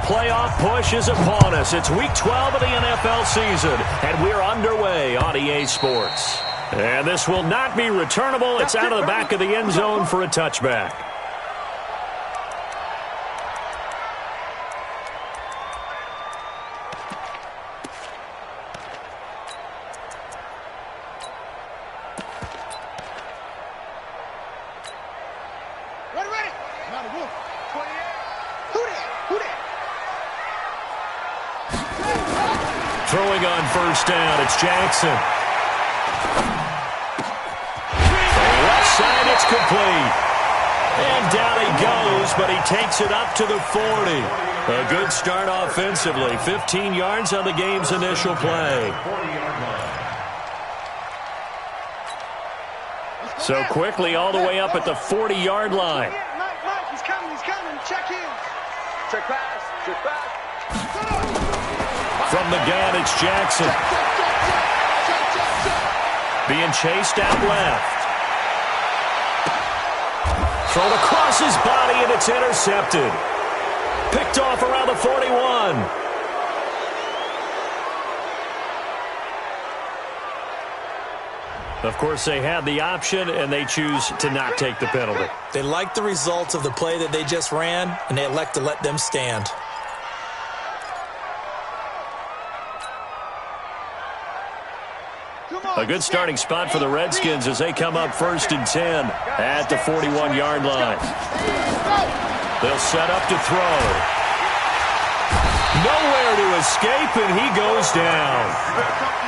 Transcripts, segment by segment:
playoff push is upon us. It's Week 12 of the NFL season, and we're underway on EA Sports. And this will not be returnable. It's out of the back of the end zone for a touchback. Throwing on first down, it's Jackson. Left side, it's complete. And down he goes, but he takes it up to the 40. A good start offensively. 15 yards on the game's initial play. So quickly all the way up at the 40-yard line. Mike, he's coming. Check in. Check pass. From the gun, it's Jackson. Being chased out left. Thrown across his body, and it's intercepted. Picked off around the 41. Of course, they had the option, and they choose to not take the penalty. They like the results of the play that they just ran, and they elect to let them stand. A good starting spot for the Redskins as they come up 1st and 10 at the 41-yard line. They'll set up to throw. Nowhere to escape, and he goes down.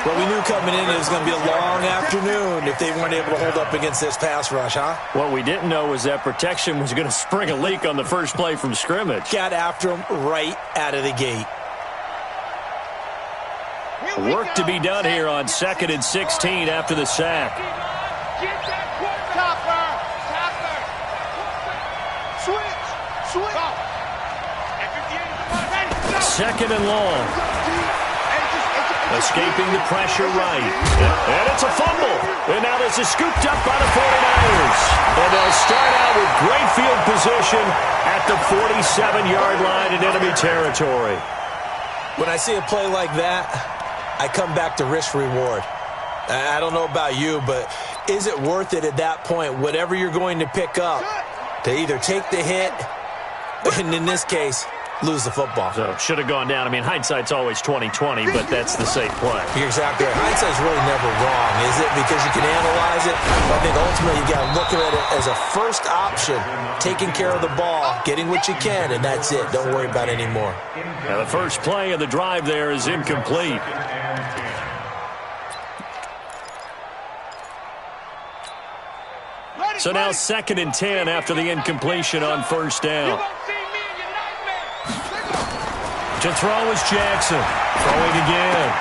Well, we knew coming in it was going to be a long afternoon if they weren't able to hold up against this pass rush, huh? What we didn't know was that protection was going to spring a leak on the first play from scrimmage. Got after him right out of the gate. Work to be done here on 2nd and 16 after the sack. Second and long. Escaping the pressure right. And it's a fumble. And now this is scooped up by the 49ers. And they'll start out with great field position at the 47-yard line in enemy territory. When I see a play like that, I come back to risk-reward. I don't know about you, but is it worth it at that point, whatever you're going to pick up, to either take the hit, and in this case, lose the football? So should have gone down. I mean, hindsight's always 20/20, but that's the safe play. You're exactly right. Hindsight's really never wrong, is it? Because you can analyze it. I think ultimately you got to look at it as a first option, taking care of the ball, getting what you can, and that's it. Don't worry about it anymore. Now the first play of the drive there is incomplete. So now 2nd and 10 after the incompletion on first down. To throw is Jackson. Throwing again.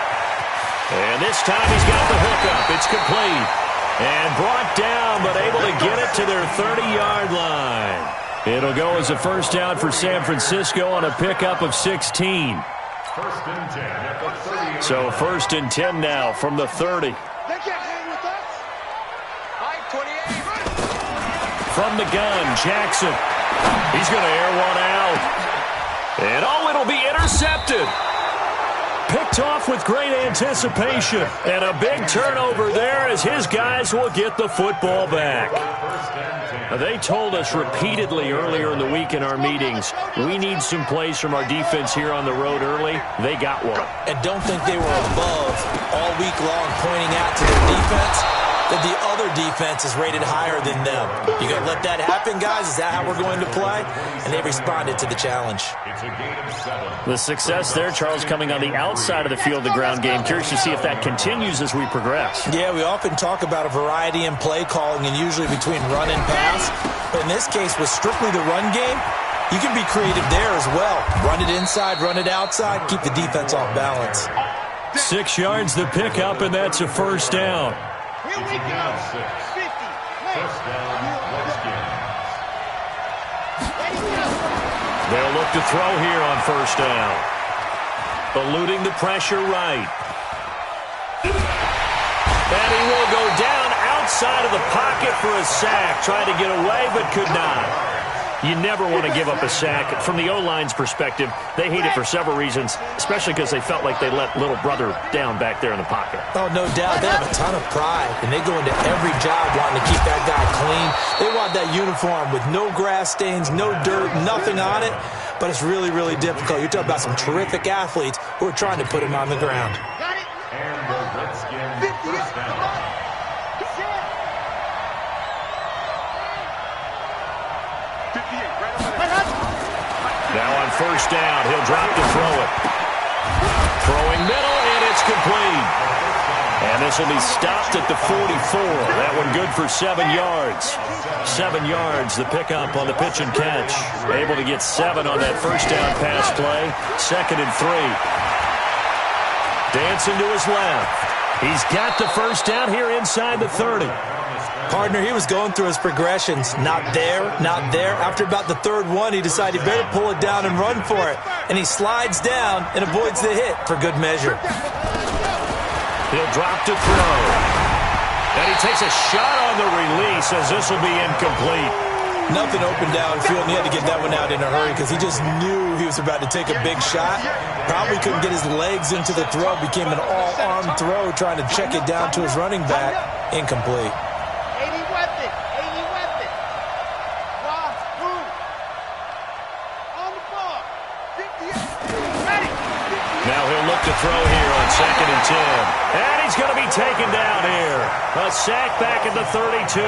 And this time he's got the hookup. It's complete. And brought down, but able to get it to their 30-yard line. It'll go as a first down for San Francisco on a pickup of 16. So 1st and 10 now from the 30. From the gun, Jackson. He's going to air one out. And it'll be intercepted. Picked off with great anticipation. And a big turnover there as his guys will get the football back. They told us repeatedly earlier in the week in our meetings, we need some plays from our defense here on the road early. They got one. And don't think they were above all week long pointing out to their defense that the other defense is rated higher than them. You going to let that happen, guys? Is that how we're going to play? And they responded to the challenge. The success there, Charles, coming on the outside of the field, the ground game. Curious to see if that continues as we progress. Yeah, we often talk about a variety in play calling and usually between run and pass. But in this case, with strictly the run game, you can be creative there as well. Run it inside, run it outside, keep the defense off balance. 6 yards the pickup, and that's a first down. Here we go. 50. First down, Redskins. They'll look to throw here on first down. Eluding the pressure right. And he will go down outside of the pocket for a sack. Tried to get away, but could not. You never want to give up a sack. From the O-line's perspective, they hate it for several reasons, especially because they felt like they let little brother down back there in the pocket. Oh, no doubt. They have a ton of pride, and they go into every job wanting to keep that guy clean. They want that uniform with no grass stains, no dirt, nothing on it, but it's really, really difficult. You're talking about some terrific athletes who are trying to put him on the ground. Got it. And the Redskins first down. Now on first down, he'll drop to throw it. Throwing middle, and it's complete. And this will be stopped at the 44. That one good for 7 yards. 7 yards, the pickup on the pitch and catch. Able to get 7 on that first down pass play. 2nd and 3. Dancing to his left. He's got the first down here inside the 30. Partner, he was going through his progressions. Not there, not there. After about the 3rd one, he decided he better pull it down and run for it. And he slides down and avoids the hit for good measure. He'll drop to throw. And he takes a shot on the release as this will be incomplete. Nothing open downfield, and he had to get that one out in a hurry because he just knew he was about to take a big shot. Probably couldn't get his legs into the throw. Became an all-arm throw trying to check it down to his running back. Incomplete. To throw here on 2nd and 10. And he's going to be taken down here. A sack back at the 32.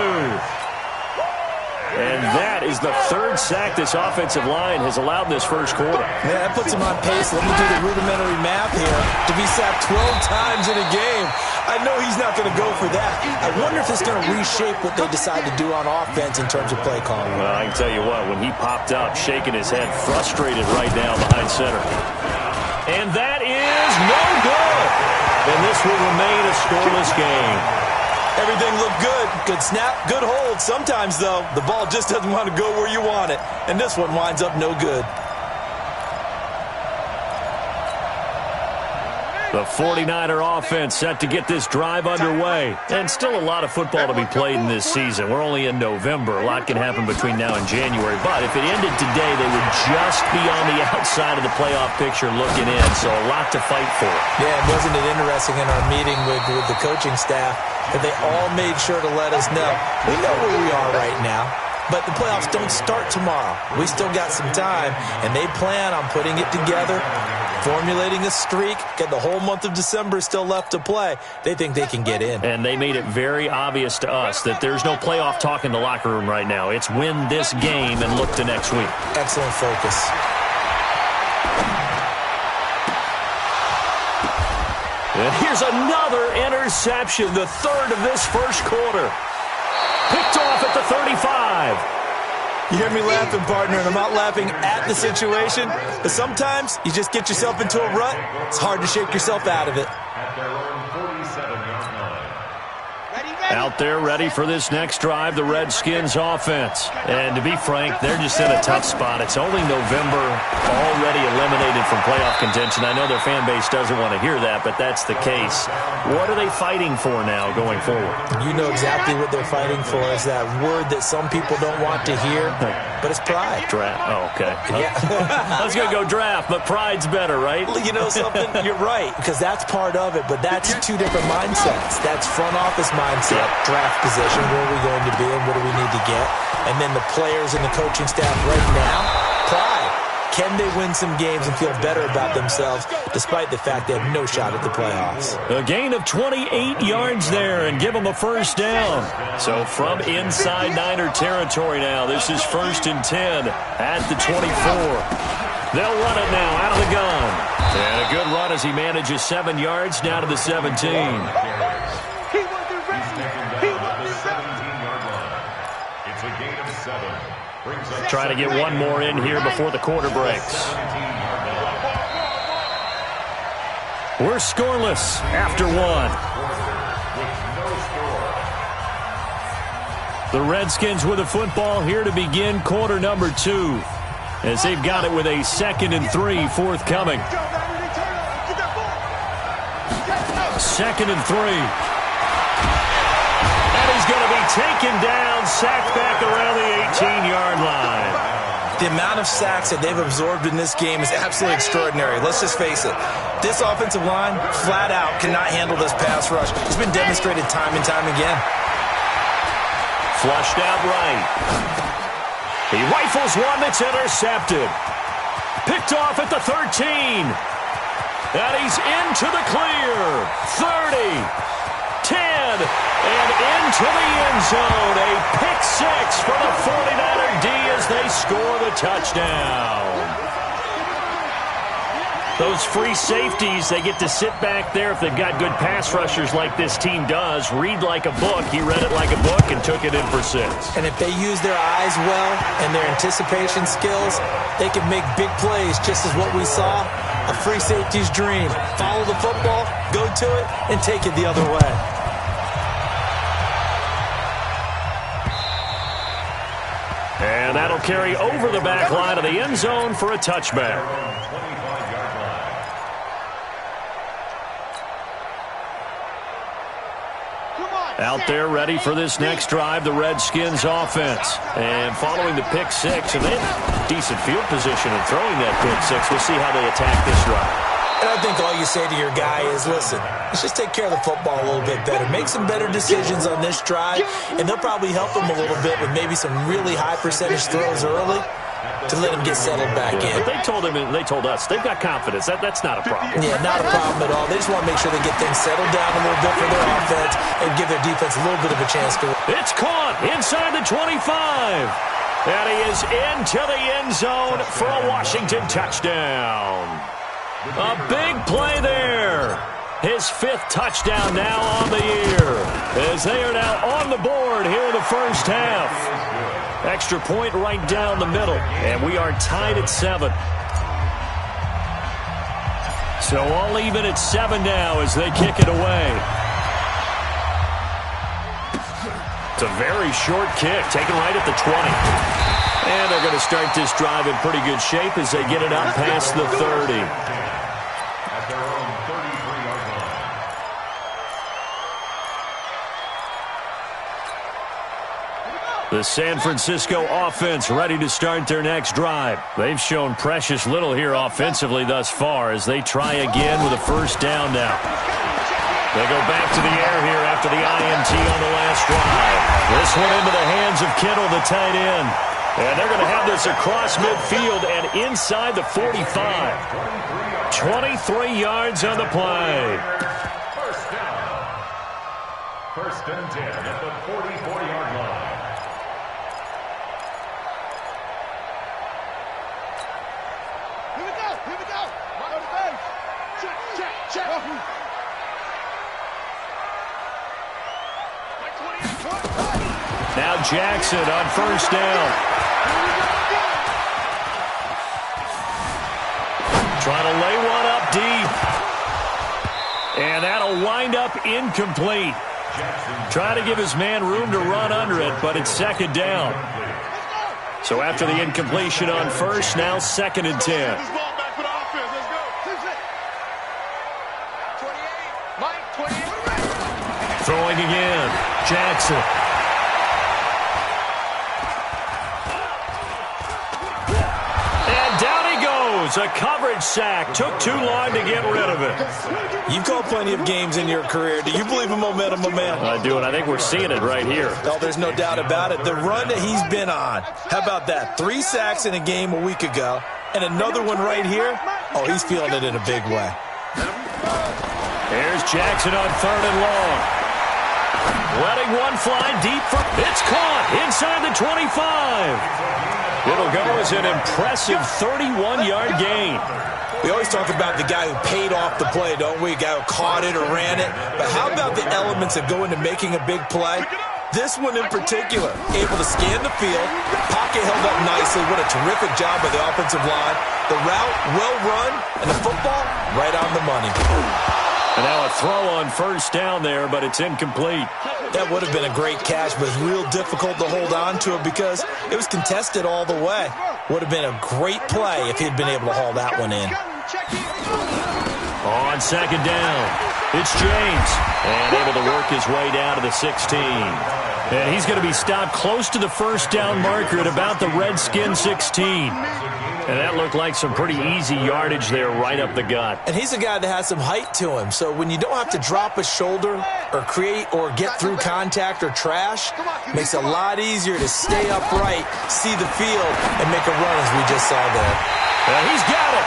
And that is the 3rd sack this offensive line has allowed this first quarter. Yeah, that puts him on pace. Let me do the rudimentary math here. To be sacked 12 times in a game, I know he's not going to go for that. I wonder if it's going to reshape what they decide to do on offense in terms of play calling. Well, I can tell you what, when he popped up, shaking his head, frustrated right now behind center. And that is no good. And this will remain a scoreless game. Everything looked good. Good snap, good hold. Sometimes, though, the ball just doesn't want to go where you want it. And this one winds up no good. The 49er offense set to get this drive underway. And still a lot of football to be played in this season. We're only in November. A lot can happen between now and January. But if it ended today, they would just be on the outside of the playoff picture looking in. So a lot to fight for. Yeah, and wasn't it interesting in our meeting with the coaching staff that they all made sure to let us know, we know where we are right now. But the playoffs don't start tomorrow. We still got some time, and they plan on putting it together, formulating a streak, get the whole month of December still left to play. They think they can get in. And they made it very obvious to us that there's no playoff talk in the locker room right now. It's win this game and look to next week. Excellent focus. And here's another interception, the 3rd of this first quarter. Picked off at the 35. You hear me laughing, partner, and I'm not laughing at the situation, but sometimes you just get yourself into a rut. It's hard to shake yourself out of it. Out there ready for this next drive, the Redskins offense. And to be frank, they're just in a tough spot. It's only November, already eliminated from playoff contention. I know their fan base doesn't want to hear that, but that's the case. What are they fighting for now going forward? You know exactly what they're fighting for. Is that word that some people don't want to hear, but it's pride. Draft. Oh, okay. Yeah. I was going to go draft, but pride's better, right? You know something? You're right, because that's part of it, but that's 2 different mindsets. That's front office mindset. Draft position, where are we going to be and what do we need to get? And then the players and the coaching staff right now, pride. Can they win some games and feel better about themselves despite the fact they have no shot at the playoffs? A gain of 28 yards there and give them a first down. So from inside Niner territory now, this is 1st and 10 at the 24. They'll run it now out of the gun. And a good run as he manages 7 yards down to the 17. Trying to get one more in here before the quarter breaks. We're scoreless after 1. The Redskins with the football here to begin quarter number 2. As they've got it with a 2nd and 3 forthcoming. 2nd and 3. And he's going to be taken down, sacked back around the 18-yard line. The amount of sacks that they've absorbed in this game is absolutely extraordinary. Let's just face it. This offensive line, flat out, cannot handle this pass rush. It's been demonstrated time and time again. Flushed out right. He rifles one that's intercepted. Picked off at the 13. And he's into the clear. 30, 10, and into the end zone. A pick six for the 49er D as they score the touchdown. Those free safeties, they get to sit back there if they've got good pass rushers like this team does. Read like a book. He read it like a book and took it in for 6. And if they use their eyes well and their anticipation skills, they can make big plays, just as what we saw. A free safety's dream. Follow the football, go to it, and take it the other way. And that'll carry over the back line of the end zone for a touchback. Out there ready for this next drive, the Redskins offense. And following the pick six, and they have decent field position in throwing that pick six. We'll see how they attack this drive. And I think all you say to your guy is, listen, let's just take care of the football a little bit better. Make some better decisions on this drive, and they'll probably help him a little bit with maybe some really high percentage throws early to let him get settled back in. But they told him, and they told us, they've got confidence. That's not a problem. Yeah, not a problem at all. They just want to make sure they get things settled down a little bit for their offense and give their defense a little bit of a chance to win. It's caught inside the 25. And he is into the end zone for a Washington touchdown. A big play there. His 5th touchdown now on the year, as they are now on the board here in the first half. Extra point right down the middle, and we are tied at 7. So all even at 7 now as they kick it away. It's a very short kick, taken right at the 20. And they're going to start this drive in pretty good shape as they get it out past the 30. The San Francisco offense ready to start their next drive. They've shown precious little here offensively thus far as they try again with a first down now. They go back to the air here after the INT on the last drive. This one into the hands of Kittle, the tight end. And they're going to have this across midfield and inside the 45. 23 yards on the play. First down. First and 10 at the 44-yard line. Here we go. Check. Now Jackson on first down. Trying to lay one up deep. And that'll wind up incomplete. Trying to give his man room to run under it, but it's second down. So after the incompletion on first, now second and 10. Throwing again, Jackson. And down he goes. A coverage sack. Took too long to get rid of it. You've called plenty of games in your career. Do you believe in momentum, my man? I do, and I think we're seeing it right here. Oh, there's no doubt about it. The run that he's been on. How about that? 3 sacks in a game a week ago, and another one right here. Oh, he's feeling it in a big way. Here's Jackson on third and long. Letting one fly deep for... It's caught inside the 25. It'll go as an impressive 31-yard gain. We always talk about the guy who paid off the play, don't we? A guy who caught it or ran it. But how about the elements that go into making a big play? This one in particular, able to scan the field, pocket held up nicely. What a terrific job by the offensive line. The route, well run, and the football, right on the money. And now a throw on first down there, but it's incomplete. That would have been a great catch, but it's real difficult to hold on to it because it was contested all the way. Would have been a great play if he'd been able to haul that one in. On second down, it's James, and able to work his way down to the 16. And he's going to be stopped close to the first down marker at about the Redskins 16. And that looked like some pretty easy yardage there right up the gut. And he's a guy that has some height to him, so when you don't have to drop a shoulder or create or get through contact or trash, makes it a lot easier to stay upright, see the field, and make a run as we just saw there. And he's got it.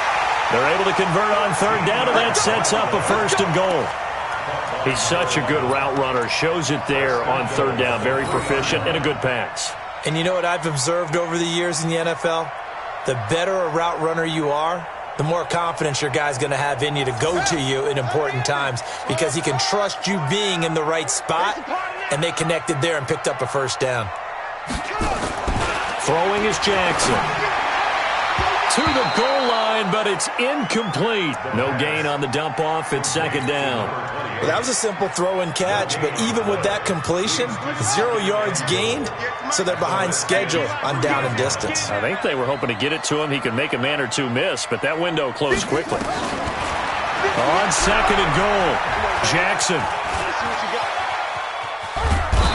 They're able to convert on third down, and that sets up a first and goal. He's such a good route runner. Shows it there on third down. Very proficient and a good pass. And you know what I've observed over the years in the NFL? The better a route runner you are, the more confidence your guy's going to have in you to go to you in important times because he can trust you being in the right spot, and they connected there and picked up a first down. Throwing is Jackson. To the goal line, but it's incomplete. No gain on the dump off. It's second down. Well, that was a simple throw and catch, but even with that completion, 0 yards gained, so they're behind schedule on down and distance. I think they were hoping to get it to him. He could make a man or two miss, but that window closed quickly. On second and goal, Jackson.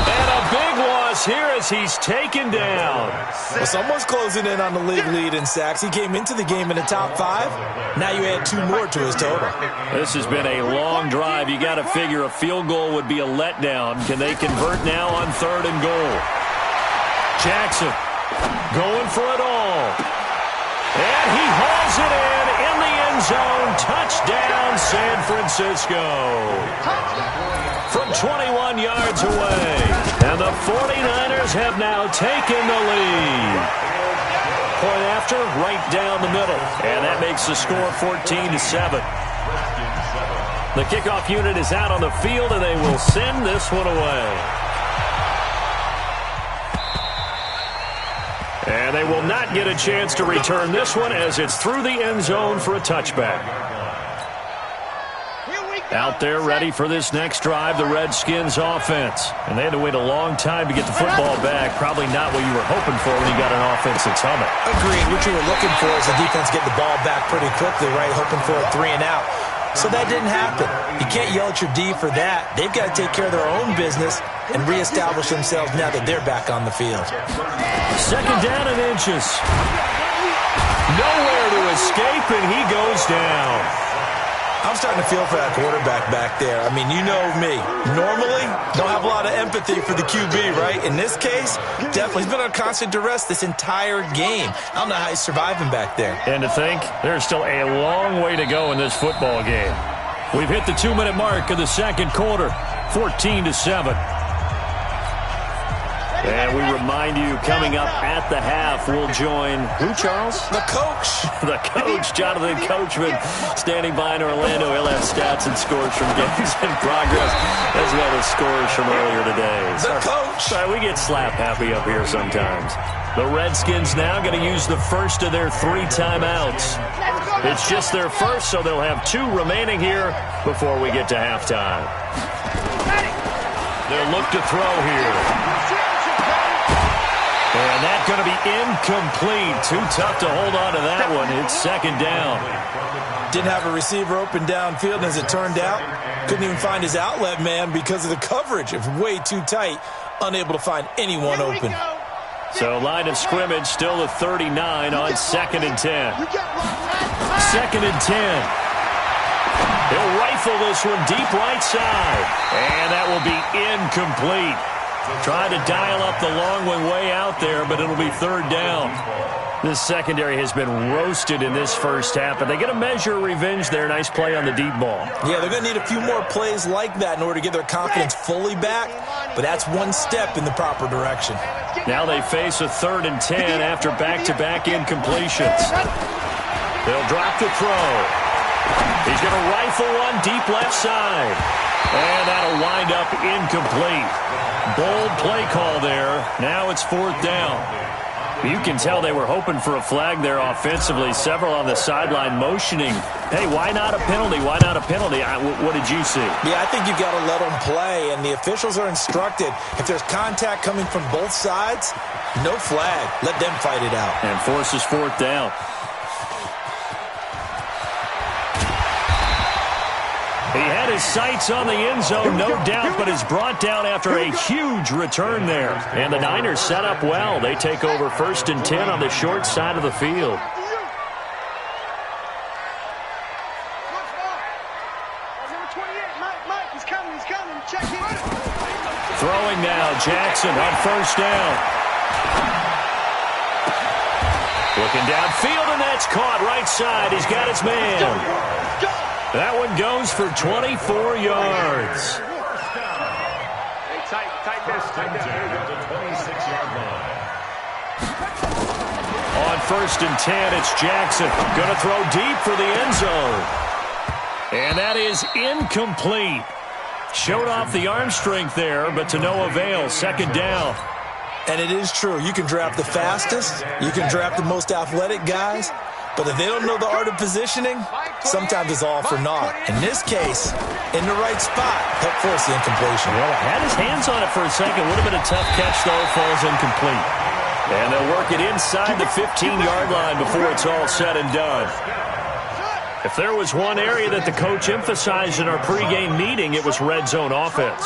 And a big loss here as he's taken down. Well, someone's closing in on the league lead in sacks. He came into the game in the top 5. Now you add 2 more to his total. This has been a long drive. You got to figure a field goal would be a letdown. Can they convert now on third and goal? Jackson going for it all. And he hauls it in the end zone. Touchdown, San Francisco. From 21 yards away. And the 49ers have now taken the lead. Point after, right down the middle. And that makes the score 14-7. The kickoff unit is out on the field, and they will send this one away. And they will not get a chance to return this one as it's through the end zone for a touchback. Out there ready for this next drive, the Redskins offense. And they had to wait a long time to get the football back. Probably not what you were hoping for when you got an offense that's humming. Agreed. What you were looking for is the defense get the ball back pretty quickly, right? Hoping for a 3 and out. So that didn't happen. You can't yell at your D for that. They've got to take care of their own business and reestablish themselves now that they're back on the field. Second down and inches. Nowhere to escape, and he goes down. I'm starting to feel for that quarterback back there. I mean, you know me. Normally, don't have a lot of empathy for the QB, right? In this case, definitely. He's been on constant duress this entire game. I don't know how he's surviving back there. And to think, there's still a long way to go in this football game. We've hit the 2-minute mark of the second quarter, 14-7. And we remind you, coming up at the half, we'll join who, Charles? The coach. The coach, Jonathan Coachman, standing by in Orlando. He'll have stats and scores from games in progress, as well as scores from earlier today. The coach. Sorry, we get slap happy up here sometimes. The Redskins now going to use the first of their 3 timeouts. It's just their first, so they'll have 2 remaining here before we get to halftime. They'll look to throw here. And that's going to be incomplete. Too tough to hold on to that one. It's second down. Didn't have a receiver open downfield, and as it turned out, couldn't even find his outlet man because of the coverage. It was way too tight, unable to find anyone open. So line of scrimmage still at 39 on second and 10. Second and 10. He'll rifle this one deep right side. And that will be incomplete. Trying to dial up the long one way out there, but it'll be third down. This secondary has been roasted in this first half, but they get a measure of revenge there. Nice play on the deep ball. Yeah, they're going to need a few more plays like that in order to get their confidence fully back, but that's one step in the proper direction. Now they face a 3rd and 10 after back-to-back incompletions. They'll drop the throw. He's going to rifle one deep left side, and that'll wind up incomplete. Bold play call there. Now it's 4th down. You can tell they were hoping for a flag there offensively. Several on the sideline motioning. Hey, why not a penalty? Why not a penalty? What did you see? Yeah, I think you've got to let them play, and the officials are instructed. If there's contact coming from both sides, no flag. Let them fight it out. And forces 4th down. He had his sights on the end zone, no doubt, but is brought down after a huge return there. And the Niners set up well. They take over 1st and 10 on the short side of the field. Throwing now, Jackson on 1st down. Looking downfield, and that's caught right side. He's got his man. That one goes for 24 yards. On 1st and 10, it's Jackson. Going to throw deep for the end zone. And that is incomplete. Showed off the arm strength there, but to no avail. 2nd down. And it is true. You can draft the fastest. You can draft the most athletic guys. But if they don't know the art of positioning, sometimes it's all for naught. In this case, in the right spot, helped force the incompletion. Well, had his hands on it for a second. Would have been a tough catch, though. Falls incomplete. And they'll work it inside the 15-yard line before it's all said and done. If there was one area that the coach emphasized in our pregame meeting, it was red zone offense.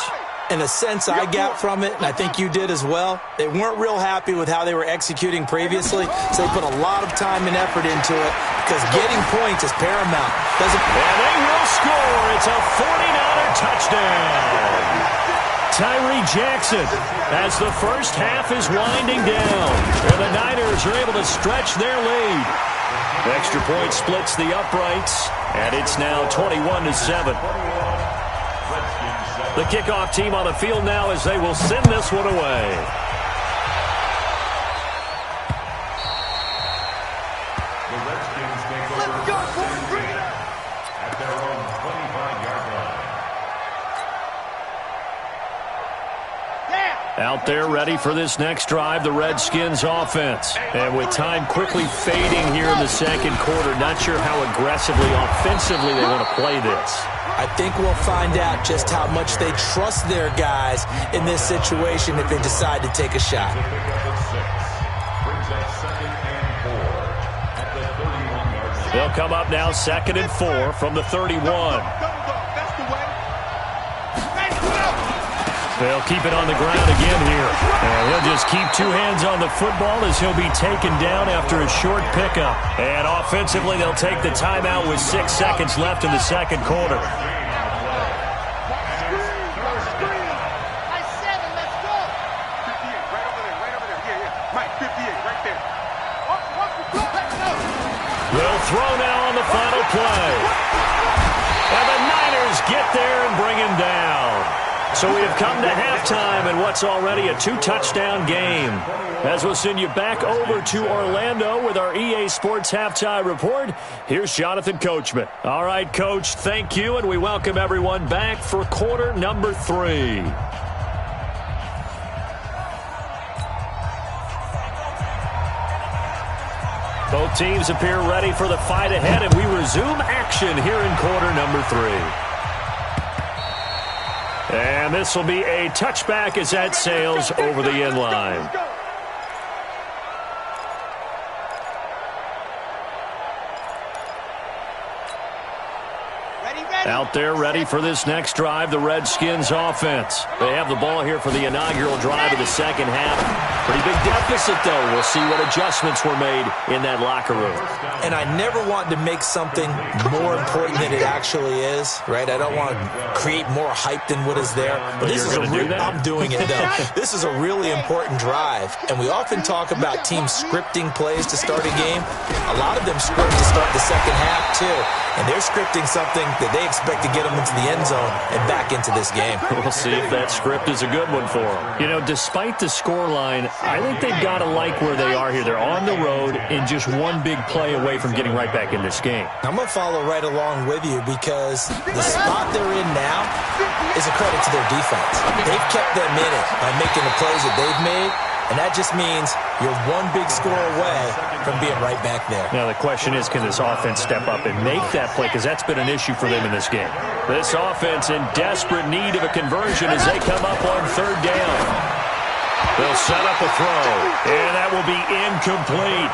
And the sense I got from it, and I think you did as well, they weren't real happy with how they were executing previously, so they put a lot of time and effort into it because getting points is paramount. And they will score. It's a 49er touchdown. Tyree Jackson as the first half is winding down. And the Niners are able to stretch their lead. Extra point splits the uprights, and it's now 21-7. The kickoff team on the field now as they will send this one away. The Redskins take over at their own 25-yard line. Out there ready for this next drive, the Redskins offense. And with time quickly fading here in the 2nd quarter, not sure how aggressively, offensively they want to play this. I think we'll find out just how much they trust their guys in this situation if they decide to take a shot. They'll come up now 2nd and 4 from the 31. They'll keep it on the ground again here. And he'll just keep 2 hands on the football as he'll be taken down after a short pickup. And offensively, they'll take the timeout with 6 seconds left in the 2nd quarter. They'll throw now on the final play. And the Niners get there and bring him down. So we have come to halftime in what's already a 2-touchdown game. As we'll send you back over to Orlando with our EA Sports Halftime Report, here's Jonathan Coachman. All right, Coach, thank you, and we welcome everyone back for quarter number 3. Both teams appear ready for the fight ahead, and we resume action here in quarter number 3. And this will be a touchback as that sails over the end line. Out there ready for this next drive, the Redskins offense. They have the ball here for the inaugural drive of the 2nd half. Pretty big deficit, though. We'll see what adjustments were made in that locker room. And I never want to make something more important than it actually is, right? I don't want to create more hype than what is there. But this is I'm doing it, though. This is a really important drive. And we often talk about teams scripting plays to start a game. A lot of them script to start the 2nd half, too. And they're scripting something that they expect to get them into the end zone and back into this game. We'll see if that script is a good one for them. You know, despite the scoreline, I think they've got to like where they are here. They're on the road and just one big play away from getting right back in this game. I'm going to follow right along with you because the spot they're in now is a credit to their defense. They've kept them in it by making the plays that they've made. And that just means you're one big score away from being right back there. Now, the question is, can this offense step up and make that play? Because that's been an issue for them in this game. This offense in desperate need of a conversion as they come up on 3rd down. They'll set up a throw, and that will be incomplete.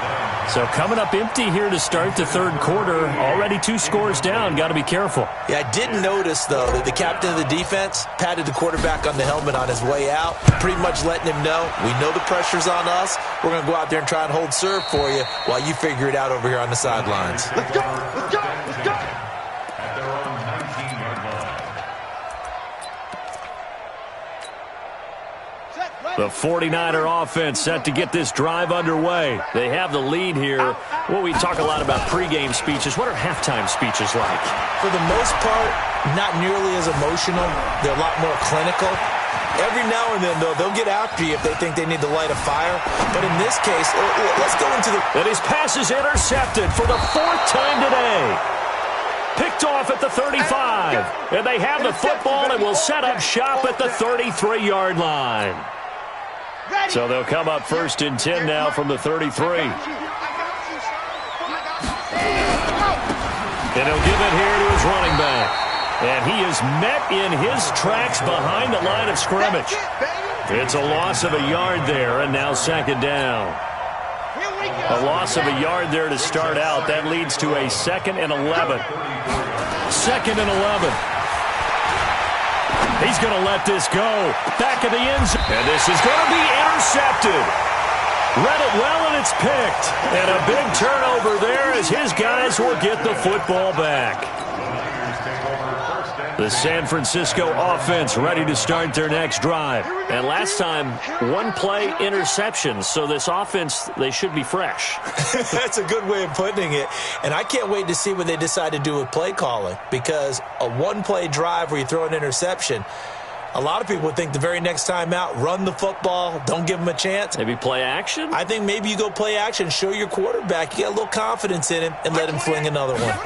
So coming up empty here to start the third quarter. Already 2 scores down. Got to be careful. Yeah, I did notice, though, that the captain of the defense patted the quarterback on the helmet on his way out, pretty much letting him know, we know the pressure's on us. We're going to go out there and try and hold serve for you while you figure it out over here on the sidelines. Let's go. Let's go. Let's go. At their own 19-yard line. The 49er offense set to get this drive underway. They have the lead here. Well, we talk a lot about pregame speeches. What are halftime speeches like? For the most part, not nearly as emotional. They're a lot more clinical. Every now and then, though, they'll get after you if they think they need to light a fire. But in this case, let's go into the... And his pass is intercepted for the 4th time today. Picked off at the 35. And they have the football and will set up shop at the 33-yard line. So they'll come up 1st and 10 now from the 33. And he'll give it here to his running back. And he is met in his tracks behind the line of scrimmage. It's a loss of a yard there, and now 2nd down. A loss of a yard there to start out. That leads to a 2nd and 11. 2nd and 11. He's going to let this go. Back of the end zone. And this is going to be intercepted. Read it well, and it's picked. And a big turnover there as his guys will get the football back. The San Francisco offense ready to start their next drive. And last time, 1-play interception. So this offense, they should be fresh. That's a good way of putting it. And I can't wait to see what they decide to do with play calling. Because a 1-play drive where you throw an interception, a lot of people would think the very next time out, run the football, don't give them a chance. Maybe play action? I think maybe you go play action, show your quarterback, you get a little confidence in him, and let him fling another one.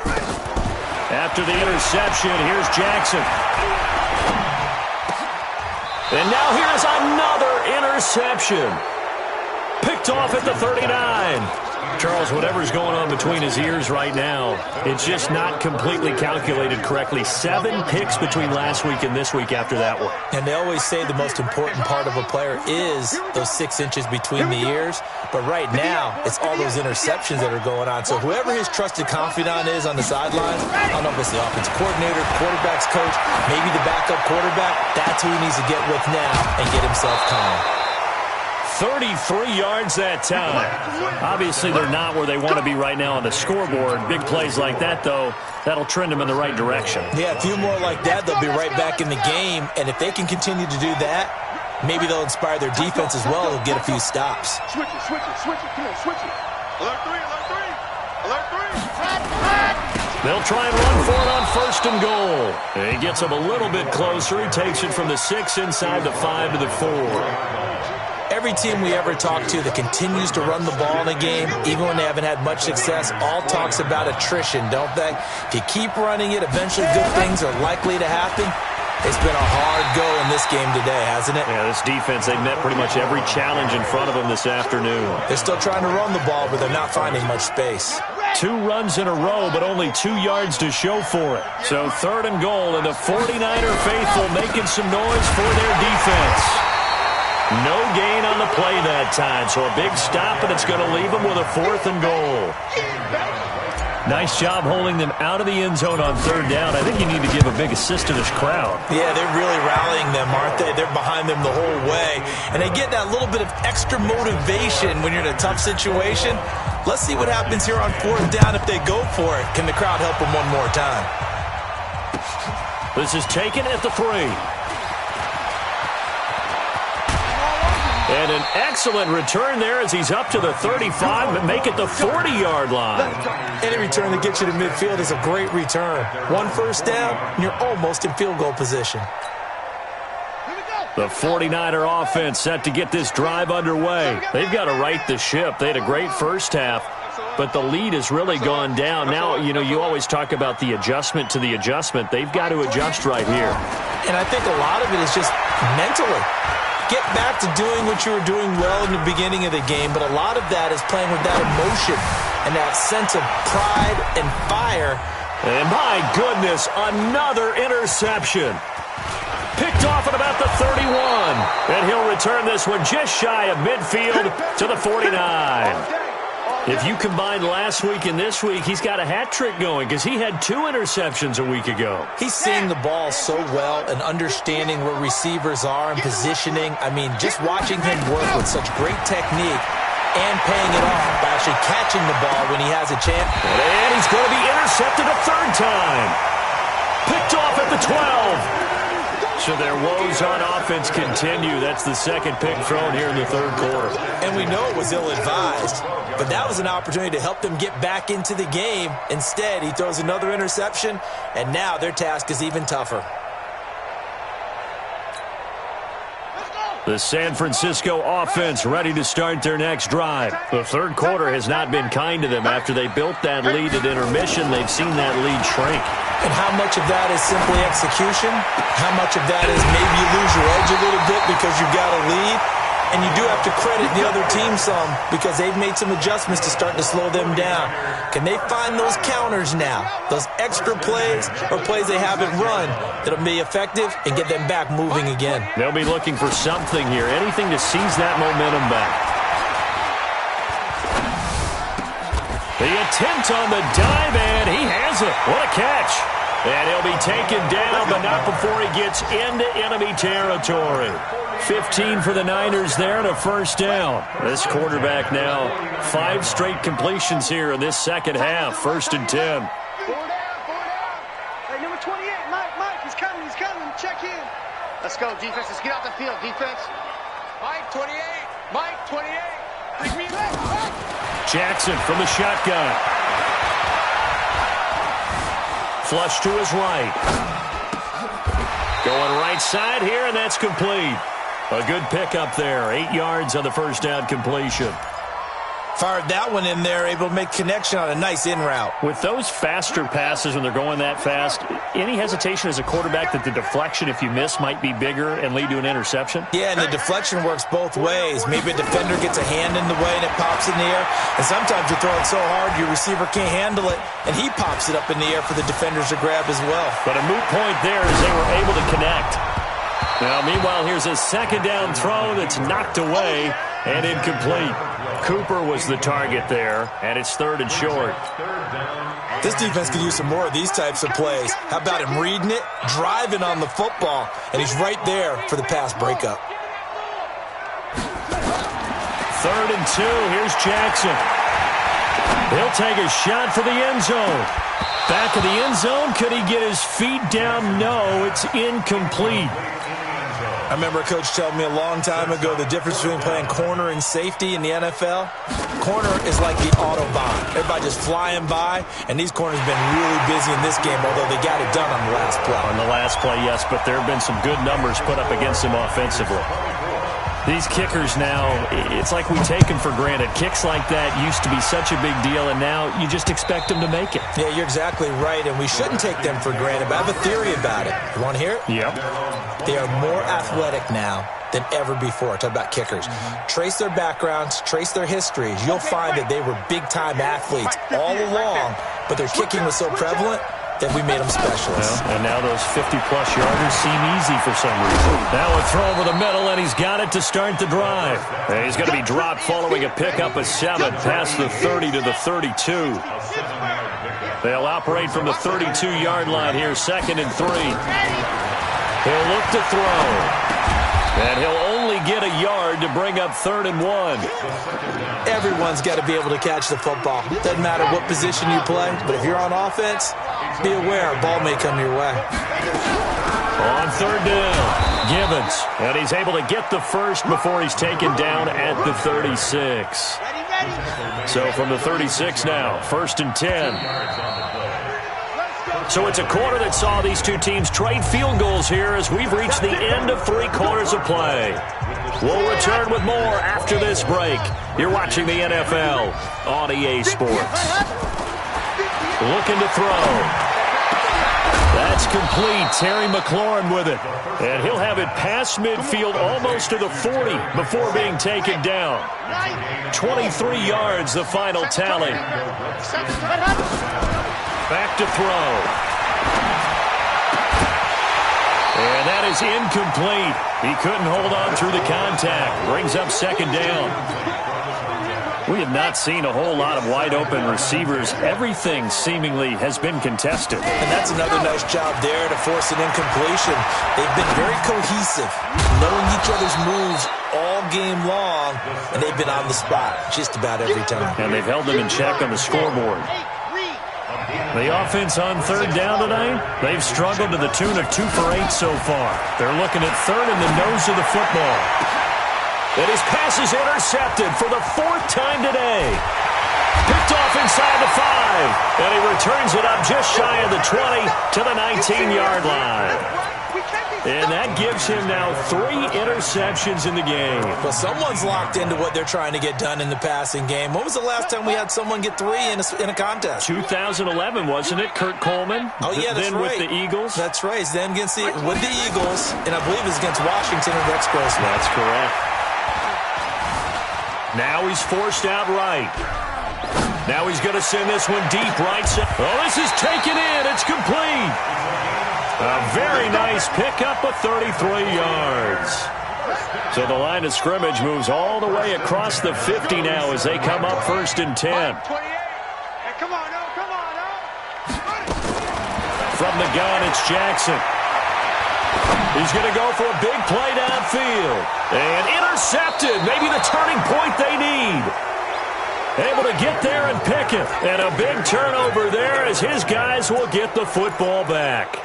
After the interception, here's Jackson. And now here's another interception. Picked off at the 39. Charles, whatever's going on between his ears right now, it's just not completely calculated correctly. 7 picks between last week and this week after that one. And they always say the most important part of a player is those 6 inches between the ears. But right now, it's all those interceptions that are going on. So whoever his trusted confidant is on the sideline, I don't know if it's the offensive coordinator, quarterback's coach, maybe the backup quarterback, that's who he needs to get with now and get himself calm. 33 yards that time. Obviously, they're not where they want to be right now on the scoreboard. Big plays like that, though, that'll trend them in the right direction. Yeah, a few more like that, they'll be right back in the game. And if they can continue to do that, maybe they'll inspire their defense as well. They'll get a few stops. Switch it, switch it, switch it. Come on, switch it. Alert 3, alert 3. Alert 3. They'll try and run for it on 1st and goal. And he gets him a little bit closer. He takes it from the 6 inside the 5 to the 4. Every team we ever talk to that continues to run the ball in a game, even when they haven't had much success, all talks about attrition, don't they? If you keep running it, eventually good things are likely to happen. It's been a hard go in this game today, hasn't it? Yeah, this defense, they met pretty much every challenge in front of them this afternoon. They're still trying to run the ball, but they're not finding much space. 2 runs in a row, but only 2 yards to show for it. So 3rd and goal, and the 49er faithful making some noise for their defense. No gain on the play that time, so a big stop, and it's going to leave them with a 4th and goal. Nice job holding them out of the end zone on 3rd down. I think you need to give a big assist to this crowd. Yeah, they're really rallying them, aren't they? They're behind them the whole way. And they get that little bit of extra motivation when you're in a tough situation. Let's see what happens here on 4th down if they go for it. Can the crowd help them one more time? This is taken at the 3. And an excellent return there as he's up to the 35, but make it the 40-yard line. Any return that gets you to midfield is a great return. 1 1st down, and you're almost in field goal position. The 49er offense set to get this drive underway. They've got to right the ship. They had a great first half, but the lead has really gone down. Now, you know, you always talk about the adjustment to the adjustment. They've got to adjust right here. And I think a lot of it is just mentally. Get back to doing what you were doing well in the beginning of the game, but a lot of that is playing with that emotion and that sense of pride and fire. And my goodness, another interception. Picked off off at about the 31. And he'll return this one just shy of midfield to the 49. If you combine last week and this week, he's got a hat trick going because he had 2 interceptions a week ago. He's seeing the ball so well and understanding where receivers are and positioning. I mean, just watching him work with such great technique and paying it off by actually catching the ball when he has a chance. And he's going to be intercepted a 3rd time. Picked off at the 12. So their woes on offense continue. That's the 2nd pick thrown here in the 3rd quarter. And we know it was ill-advised, but that was an opportunity to help them get back into the game. Instead, he throws another interception, and now their task is even tougher. The San Francisco offense ready to start their next drive. The 3rd quarter has not been kind to them. After they built that lead at intermission, they've seen that lead shrink. And how much of that is simply execution? How much of that is maybe you lose your edge a little bit because you've got a lead? And you do have to credit the other team some because they've made some adjustments to start to slow them down. Can they find those counters now, those extra plays or plays they haven't run that'll be effective and get them back moving again? They'll be looking for something here, anything to seize that momentum back. The attempt on the dive, and he has it. What a catch. And he'll be taken down, but not before he gets into enemy territory. 15 for the Niners there and a 1st down. This quarterback now 5 straight completions here in this 2nd half. 1st and 10. 4 down. Hey, number 28, Mike, he's coming. Check in. Let's go, defense. Let's get out the field, defense. Mike, 28. Bring me back. Jackson from the shotgun. Flush to his right. Going right side here, and that's complete. A good pickup there. 8 yards on the 1st down completion. Fired that one in there, able to make connection on a nice in route. With those faster passes when they're going that fast, any hesitation as a quarterback that the deflection, if you miss, might be bigger and lead to an interception? Yeah, and the deflection works both ways. Maybe a defender gets a hand in the way and it pops in the air. And sometimes you throw it so hard your receiver can't handle it, and he pops it up in the air for the defenders to grab as well. But a moot point there as they were able to connect. Now, meanwhile, here's a 2nd down throw that's knocked away and incomplete. Cooper was the target there, and it's 3rd and short. This defense could use some more of these types of plays. How about him reading it, driving on the football, and he's right there for the pass breakup. 3rd and 2. Here's Jackson. He'll take a shot for the end zone. Back of the end zone. Could he get his feet down? No, it's incomplete. I remember a coach telling me a long time ago the difference between playing corner and safety in the NFL. Corner is like the Autobahn. Everybody just flying by, and these corners have been really busy in this game, although they got it done on the last play. On the last play, yes, but there have been some good numbers put up against them offensively. These kickers now, it's like we take them for granted. Kicks like that used to be such a big deal, and now you just expect them to make it. Yeah, you're exactly right, and we shouldn't take them for granted, but I have a theory about it. You want to hear it? Yep. They are more athletic now than ever before. Talk about kickers. Trace their backgrounds, trace their histories. You'll find that they were big-time athletes all along, but their kicking was so prevalent that we made them specialists. Well, and now those 50-plus yarders seem easy for some reason. Now a throw over the middle, and he's got it to start the drive. And he's going to be dropped following a pickup of 7 past the 30 to the 32. They'll operate from the 32-yard line here, 2nd and 3. He'll look to throw. And he'll only get a yard to bring up 3rd and 1. Everyone's got to be able to catch the football. Doesn't matter what position you play, but if you're on offense, be aware a ball may come your way. On 3rd down, Gibbons. And he's able to get the first before he's taken down at the 36. So from the 36 now, 1st and 10. So it's a quarter that saw these two teams trade field goals here as we've reached the end of 3 quarters of play. We'll return with more after this break. You're watching the NFL on EA Sports. Looking to throw. That's complete. Terry McLaurin with it. And he'll have it past midfield almost to the 40 before being taken down. 23 yards, the final tally. Back to throw. And that is incomplete. He couldn't hold on through the contact. Brings up second down. We have not seen a whole lot of wide-open receivers. Everything seemingly has been contested. And that's another nice job there to force an incompletion. They've been very cohesive, knowing each other's moves all game long, and they've been on the spot just about every time. And they've held them in check on the scoreboard. The offense on third down tonight, they've struggled to the tune of 2 for 8 so far. They're looking at third in the nose of the football. And his pass is intercepted for the 4th time today. Picked off inside the 5. And he returns it up just shy of the 20 to the 19-yard line. And that gives him now 3 interceptions in the game. Well, someone's locked into what they're trying to get done in the passing game. When was the last time we had someone get 3 in a contest? 2011, wasn't it, Kurt Coleman? Oh, yeah, that's then right. With the Eagles? That's right. Then with the Eagles, and I believe it's against Washington and Rex Grossman. That's correct. Now he's forced out right. Now he's going to send this one deep right side. Oh, this is taken in. It's complete. A very nice pickup of 33 yards. So the line of scrimmage moves all the way across the 50 now as they come up 1st and 10. From the gun, it's Jackson. He's going to go for a big play downfield. And intercepted. Maybe the turning point they need. Able to get there and pick it. And a big turnover there as his guys will get the football back.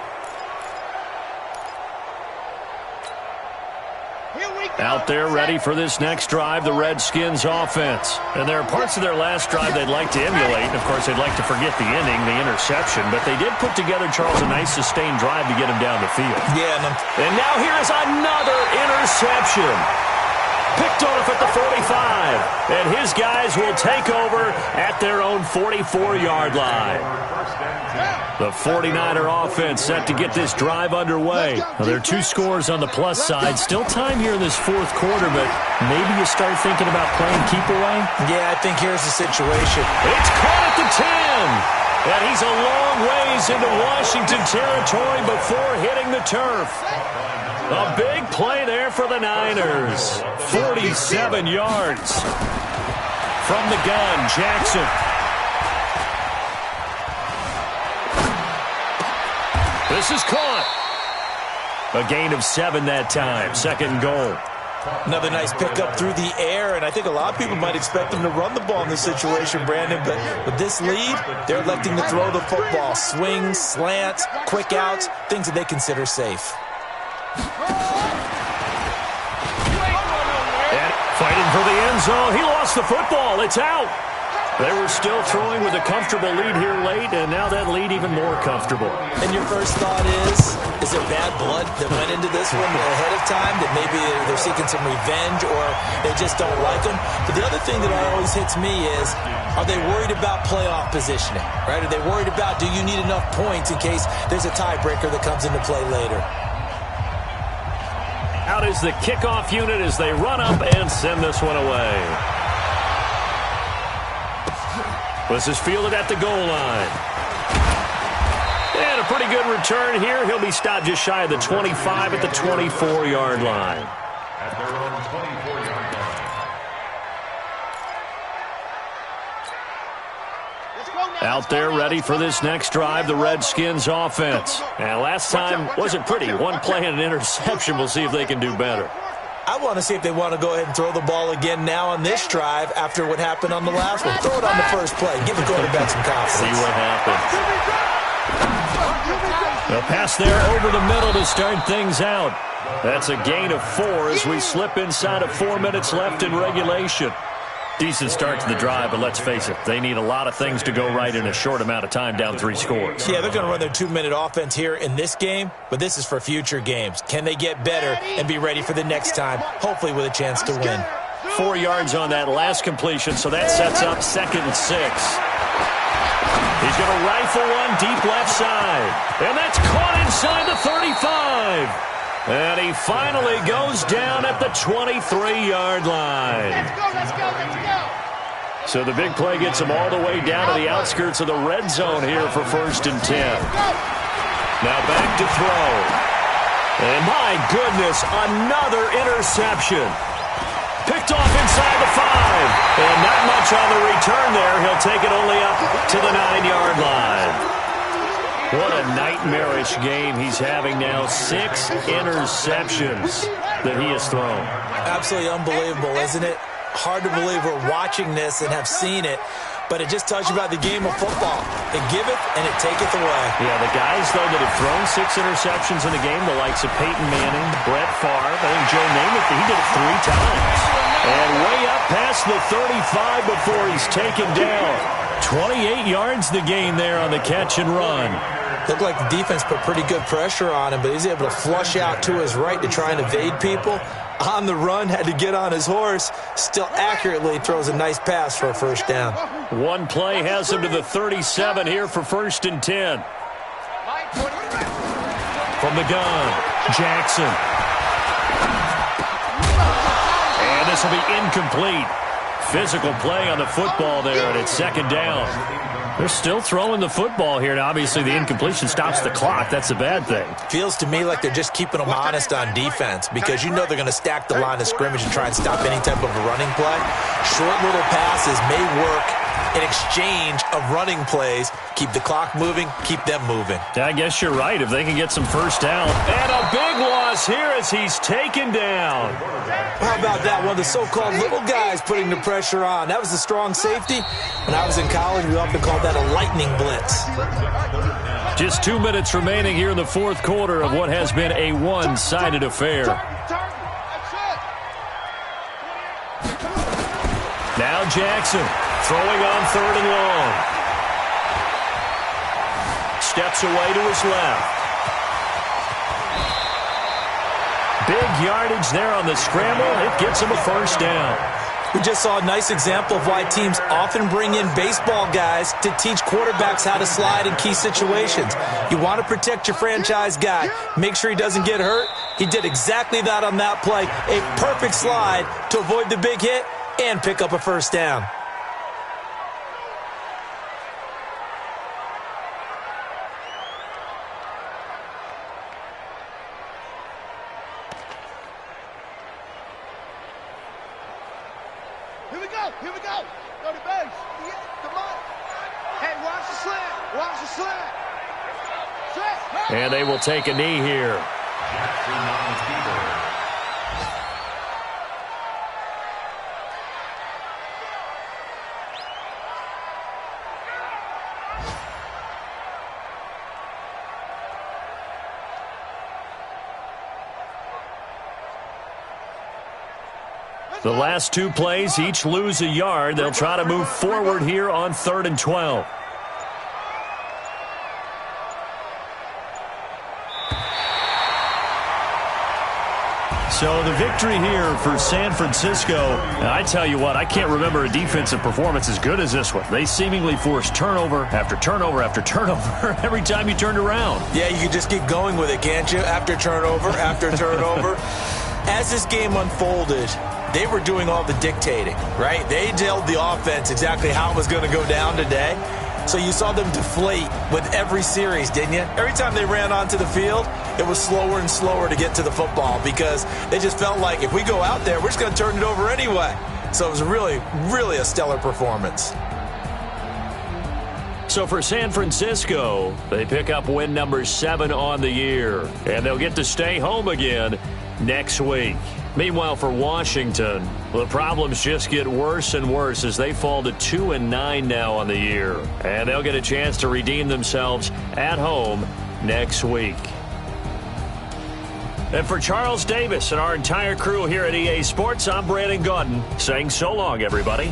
Out there ready for this next drive, the Redskins offense. And there are parts of their last drive they'd like to emulate. And, of course, they'd like to forget the ending, the interception. But they did put together, Charles, a nice sustained drive to get him down the field. Yeah. And now here is another interception. Picked off at the 45. And his guys will take over at their own 44-yard line. The 49er offense set to get this drive underway. Now, there are 2 scores on the plus side. Still time here in this 4th quarter, but maybe you start thinking about playing keep away? Yeah, I think here's the situation. It's caught at the 10. And he's a long ways into Washington territory before hitting the turf. A big play there for the Niners. 47 yards. From the gun, Jackson. This is caught. A gain of 7 that time. 2nd goal. Another nice pickup through the air, and I think a lot of people might expect them to run the ball in this situation, Brandon, but with this lead, they're electing to throw the football. Swings, slants, quick outs, things that they consider safe. And fighting for the end zone. He lost the football. It's out. They were still throwing with a comfortable lead here late, and now that lead even more comfortable. And your first thought is there bad blood that went into this one ahead of time, that maybe they're seeking some revenge or they just don't like them? But the other thing that always hits me is, are they worried about playoff positioning, right? Are they worried about, do you need enough points in case there's a tiebreaker that comes into play later? Out is the kickoff unit as they run up and send this one away. This is fielded at the goal line. And a pretty good return here. He'll be stopped just shy of the 25 at the 24-yard line. At their own 24-yard line. Out there ready for this next drive, the Redskins offense. And last time wasn't pretty. 1 play and an interception. We'll see if they can do better. I want to see if they want to go ahead and throw the ball again now on this drive after what happened on the last one. Throw it on the first play. Give the quarterback some confidence. See what happens. A pass there over the middle to start things out. That's a gain of 4 as we slip inside of 4 minutes left in regulation. Decent start to the drive, but let's face it, they need a lot of things to go right in a short amount of time, down 3 scores. Yeah, they're going to run their 2-minute offense here in this game, but this is for future games. Can they get better and be ready for the next time, hopefully with a chance to win? 4 yards on that last completion, so that sets up 2nd and 6. He's going to rifle one deep left side, and that's caught inside the 35. And he finally goes down at the 23-yard line. Let's go. So the big play gets him all the way down to the outskirts of the red zone here for 1st and 10. Now back to throw. And my goodness, another interception. Picked off inside the 5. And not much on the return there. He'll take it only up to the 9-yard line. What a nightmarish game he's having now. 6 interceptions that he has thrown. Absolutely unbelievable, isn't it? Hard to believe we're watching this and have seen it. But it just tells you about the game of football. It giveth and it taketh away. Yeah, the guys, though, that have thrown 6 interceptions in a game, the likes of Peyton Manning, Brett Favre, I think Joe Namath, he did it 3 times. And way up past the 35 before he's taken down. 28 yards the gain there on the catch and run. Looked like the defense put pretty good pressure on him, but he's able to flush out to his right to try and evade people. On the run, had to get on his horse. Still accurately throws a nice pass for a first down. One play has him to the 37 here for 1st and 10. From the gun, Jackson. And this will be incomplete. Physical play on the football there, and it's 2nd down. They're still throwing the football here, and obviously the incompletion stops the clock. That's a bad thing. Feels to me like they're just keeping them honest on defense because you know they're going to stack the line of scrimmage and try and stop any type of a running play. Short little passes may work in exchange of running plays. Keep the clock moving, keep them moving. I guess you're right. If they can get some first down. And a big loss here as he's taken down. How about that? One of the so-called little guys putting the pressure on. That was the strong safety. When I was in college, we often called that a lightning blitz. Just 2 minutes remaining here in the 4th quarter of what has been a one-sided affair. Now Jackson throwing on 3rd and long. Steps away to his left. Big yardage there on the scramble. It gets him a first down. We just saw a nice example of why teams often bring in baseball guys to teach quarterbacks how to slide in key situations. You want to protect your franchise guy. Make sure he doesn't get hurt. He did exactly that on that play. A perfect slide to avoid the big hit and pick up a first down. Here we go. Go to base. Come on. Hey, watch the slant. Watch the slant. And they will take a knee here. The last 2 plays, each lose a yard. They'll try to move forward here on 3rd and 12. So the victory here for San Francisco. I tell you what, I can't remember a defensive performance as good as this one. They seemingly forced turnover after turnover after turnover every time you turned around. Yeah, you can just keep going with it, can't you? After turnover, after turnover. As this game unfolded, they were doing all the dictating, right? They told the offense exactly how it was going to go down today. So you saw them deflate with every series, didn't you? Every time they ran onto the field, it was slower and slower to get to the football because they just felt like if we go out there, we're just going to turn it over anyway. So it was really, really a stellar performance. So for San Francisco, they pick up win number 7 on the year, and they'll get to stay home again next week. Meanwhile, for Washington, the problems just get worse and worse as they fall to 2-9 now on the year. And they'll get a chance to redeem themselves at home next week. And for Charles Davis and our entire crew here at EA Sports, I'm Brandon Gaudin saying so long, everybody.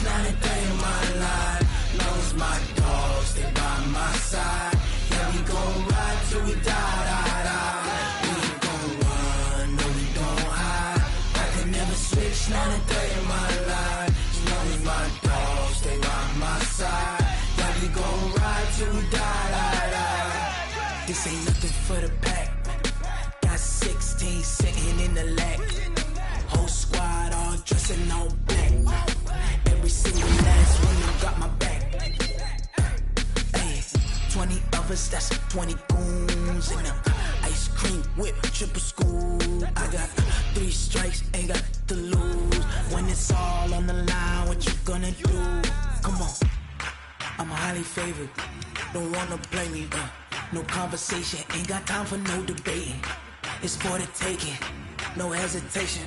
Not a day in my life. This ain't nothing for the pack. Got 16 sitting in the lap. Whole squad all dressed in all black. Every single last one of them got my back. Hey, 20 of us, that's 20 goons in them. Ice cream whip, triple school. I got 3 strikes, ain't got to lose. When it's all on the line, what you gonna do? Come on, I'm highly favored. Don't wanna blame me, no conversation, ain't got time for no debating. It's for the taking, no hesitation.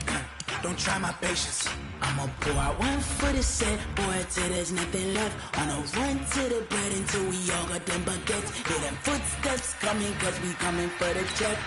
Don't try my patience. I'ma pour out one for the set, boy, till there's nothing left. On a run to the bread until we all got them baguettes. Hear them footsteps coming, cause we coming for the check.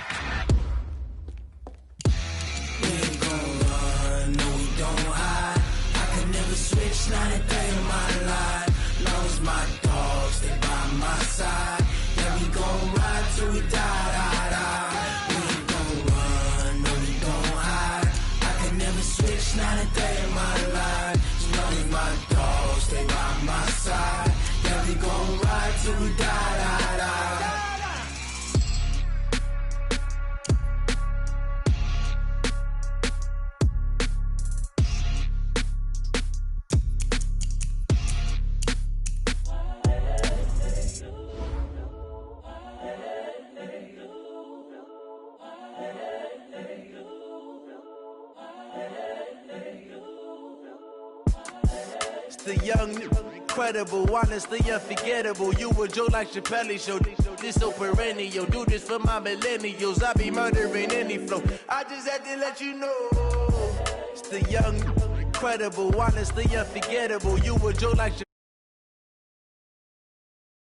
We ain't gon' run, no we don't hide. I could never switch, not a day in my life. Long as my dogs, they by my side. Yeah, we gon' ride till we die, die, die. We ain't gon' run, no we don't hide. I could never switch, not a day in my life. As long as my dogs, they by my side. Yeah, we gon' ride till we die, die, die. The young, incredible, honestly unforgettable. You a Joe like Chappelle show. This so perennial. Do this for my millennials. I be murdering any flow. I just had to let you know. It's the young, incredible, honestly unforgettable. You a Joe like Chappelle.